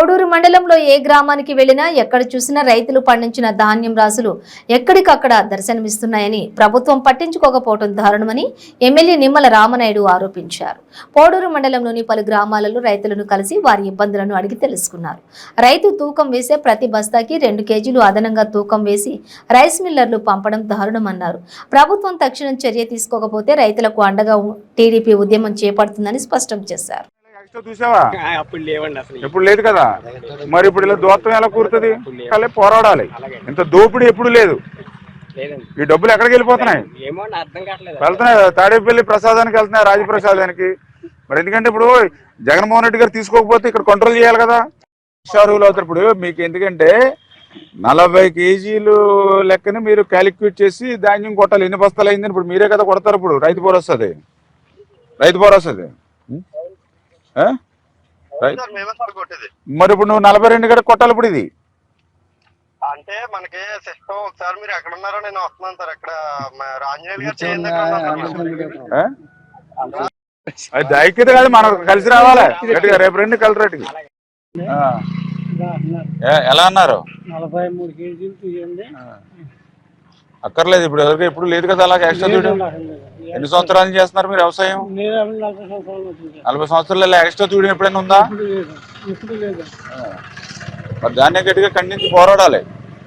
పోడూరు మండలంలో ఏ గ్రామానికి వెళ్లినా ఎక్కడ చూసినా రైతులు పండించిన ధాన్యం రాసులు ఎక్కడికక్కడ దర్శనమిస్తున్నాయని ప్రభుత్వం పట్టించుకోకపోవడం దారుణమని ఎమ్మెల్యే నిమ్మల రామనాయుడు ఆరోపించారు. పోడూరు మండలంలోని పలు గ్రామాలలో రైతులను కలిసి వారి ఇబ్బందులను అడిగి తెలుసుకున్నారు. రైతు తూకం వేసే ప్రతి బస్తాకి 2 కేజీలు అదనంగా తూకం వేసి రైస్ మిల్లర్లు పంపడం దారుణమన్నారు. ప్రభుత్వం తక్షణం చర్య తీసుకోకపోతే రైతులకు అండగా టీడీపీ ఉద్యమం చేపడుతుందని స్పష్టం చేశారు. చూసావా? ఎప్పుడు లేదు కదా. మరి ఇప్పుడు ఇలా దోత్తం ఎలా కూరుతుంది? పోరాడాలి. ఇంత దోపిడీ ఎప్పుడు లేదు. ఈ డబ్బులు ఎక్కడికి వెళ్ళిపోతున్నాయి? వెళ్తున్నాయి తాడేపల్లి ప్రసాదానికి వెళ్తున్నాయి, రాజప్రసాదానికి. మరి ఎందుకంటే ఇప్పుడు జగన్మోహన్ రెడ్డి గారు తీసుకోకపోతే ఇక్కడ కంట్రోల్ చేయాలి కదా. షారువులు అవుతారు. ఇప్పుడు మీకు ఎందుకంటే 40 కేజీలు లెక్కన మీరు క్యాలిక్యులేట్ చేసి ధాన్యం కొట్టాలి. ఎన్ని బస్తాలు అయిందని ఇప్పుడు మీరే కదా కొడతారు. ఇప్పుడు రైతు భరోసా మరి ఇప్పుడు నువ్వు 42 గడ కొట్టాలి. ఇప్పుడు ఇది అంటే మనకి సిస్టమ్ ఒకసారి మీరు ఎక్కడ ఉన్నారో నేను వస్తున్నాను సార్. ఇక్కడ అది ఐక్యత కాదు, మనం కలిసి రావాలి. రేపు రండి కలెక్టరేట్కి. ఎలా అన్నారు? 43 కేజీలు తీయండి. అక్కర్లేదు ఇప్పుడు ఎవరికి ఎప్పుడు లేదు కదా. అలాగే ఎక్స్ట్రా తీయడం. ఎన్ని సంవత్సరాలు చేస్తున్నారు మీరు వ్యవసాయం? 40 సంవత్సరాలు ఎక్స్ట్రా తీయడం ఎప్పుడైనా ఉందా? మరి దాన్ని గట్టిగా ఖండించి పోరాడాలి.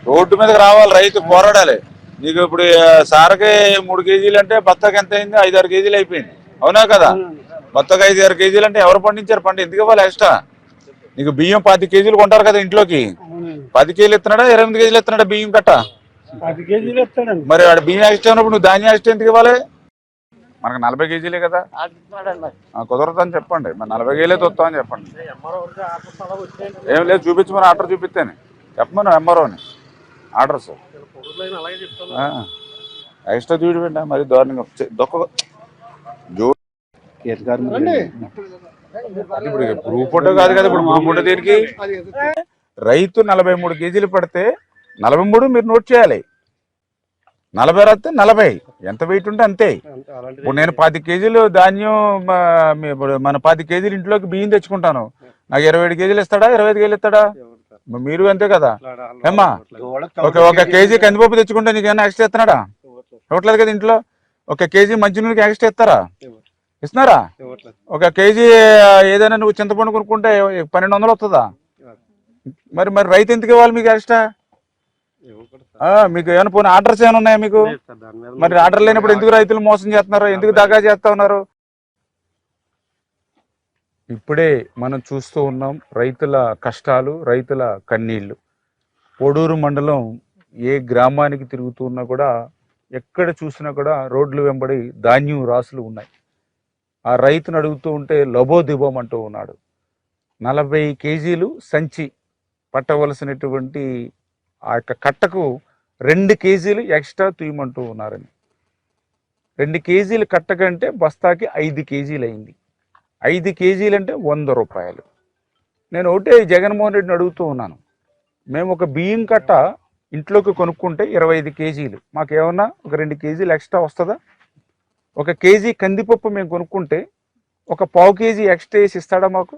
రోడ్డు మీదకి రావాలి, రైతు పోరాడాలి. నీకు ఇప్పుడు సారకి 3 కేజీలు అంటే బత్తకి ఎంత అయింది? 5-6 కేజీలు అయిపోయింది. అవునా కదా? బత్తకి 5-6 కేజీలు అంటే ఎవరు పండించారు పంట? ఎందుకు ఇవ్వాలి ఎక్స్ట్రా? నీకు బియ్యం 10 కేజీలు కొంటారు కదా ఇంట్లోకి. 10 కేజీలు ఇస్తున్నాడా? 28 కేజీలు ఇస్తున్నాడా బియ్యం కట్ట? 10 కేజీలు ఇస్తాడు. మరి వాడు బియ్యం ఎక్స్ట్రా ఉన్నప్పుడు నువ్వు ధాన్యం ఎక్స్ట్రా ఎందుకు ఇవ్వాలి? మనకు 40 కేజీలే కదా. కుదరదని చెప్పండి. మరి 40 కేజీలే తొత్తామని చెప్పండి. ఏం లేదు, చూపించమని ఆర్డర్ చూపిస్తేనే చెప్పమను ఎంఆర్ఓని ఆర్డర్స్. ఎక్స్ట్రా చూడండి మరి దారుణంగా ఇప్పుడు ప్రూఫ్ ఫోటో కాదు కదా. ఇప్పుడు ప్రూఫ్ ఫోటో దేనికి? రైతు 43 కేజీలు పడితే 43 మీరు నోట్ చేయాలి. 40 రాస్తే 40 ఎంత వెయిట్ ఉంటే అంతే. ఇప్పుడు నేను 10 కేజీలు ధాన్యం, మన 10 కేజీలు ఇంట్లోకి బియ్యం తెచ్చుకుంటాను. నాకు 27 కేజీలు ఇస్తాడా? 25 కేజీలు ఇస్తాడా? మీరు అంతే కదా ఏమ్మా. ఒక కేజీ కందిపప్పు తెచ్చుకుంటే నీకు ఏమైనా ఎక్స్ట్రా ఇస్తున్నాడా? ఇవ్వట్లేదు కదా. ఇంట్లో 1 కేజీ మంచినీళ్ళకి ఎక్స్ట్రా ఇస్తారా? ఇస్తున్నారా? 1 కేజీ ఏదైనా నువ్వు చింతపండు కొనుక్కుంటే 1200 వస్తుందా? మరి రైతు ఎందుకు ఇవ్వాలి మీకు ఎక్స్ట్రా? మీకు ఏమైనా పోనీ ఆర్డర్స్ ఏమైనా ఉన్నాయా మీకు? మరి ఆర్డర్ లేనప్పుడు ఎందుకు రైతులు మోసం చేస్తున్నారు? ఎందుకు దగా చేస్తా ఉన్నారు? ఇప్పుడే మనం చూస్తూ ఉన్నాం రైతుల కష్టాలు, రైతుల కన్నీళ్లు. పోడూరు మండలం ఏ గ్రామానికి తిరుగుతున్నా కూడా ఎక్కడ చూసినా కూడా రోడ్లు వెంబడి ధాన్యం రాసులు ఉన్నాయి. ఆ రైతును అడుగుతూ ఉంటే లబోదిబోం అంటూ ఉన్నాడు. 40 కేజీలు సంచి పట్టవలసినటువంటి ఆ యొక్క కట్టకు 2 కేజీలు ఎక్స్ట్రా తీయమంటూ ఉన్నారని. 2 కేజీలు కట్ట కంటే బస్తాకి 5 కేజీలు అయింది. 5 కేజీలు అంటే 100 రూపాయలు. నేను ఒకటే జగన్మోహన్ రెడ్డిని అడుగుతూ ఉన్నాను. మేము ఒక బియ్యం కట్ట ఇంట్లోకి కొనుక్కుంటే 25 కేజీలు, మాకేమన్నా ఒక 2 కేజీలు ఎక్స్ట్రా వస్తుందా? 1 కేజీ కందిపప్పు మేము కొనుక్కుంటే ఒక 1/4 కేజీ ఎక్స్ట్రా వేసి ఇస్తాడా మాకు?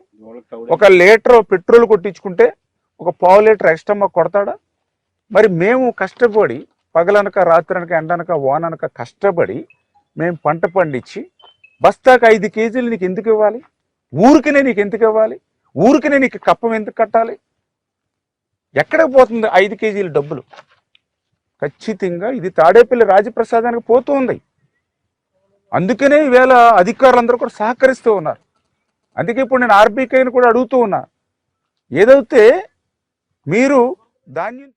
1 లీటర్ పెట్రోల్ కొట్టించుకుంటే 1/4 లీటర్ ఎక్స్ట్రా మాకు కొడతాడా? మరి మేము కష్టపడి పగలనక రాత్రనక ఎండనక వాననక కష్టపడి మేము పంట పండించి బస్తాకి 5 కేజీలు నీకు ఎందుకు ఇవ్వాలి? ఊరికినే నీకు ఎందుకు ఇవ్వాలి? ఊరికినే నీకు కప్పం ఎందుకు కట్టాలి? ఎక్కడికి పోతుంది 5 కేజీల డబ్బులు? ఖచ్చితంగా ఇది తాడేపల్లి రాజప్రసాదానికి పోతూ ఉంది. అందుకనే ఈవేళ అధికారులందరూ కూడా సహకరిస్తూ ఉన్నారు. అందుకే ఇప్పుడు నేను ఆర్బీఐని కూడా అడుగుతూ ఉన్నా, ఏదైతే మీరు ధాన్యం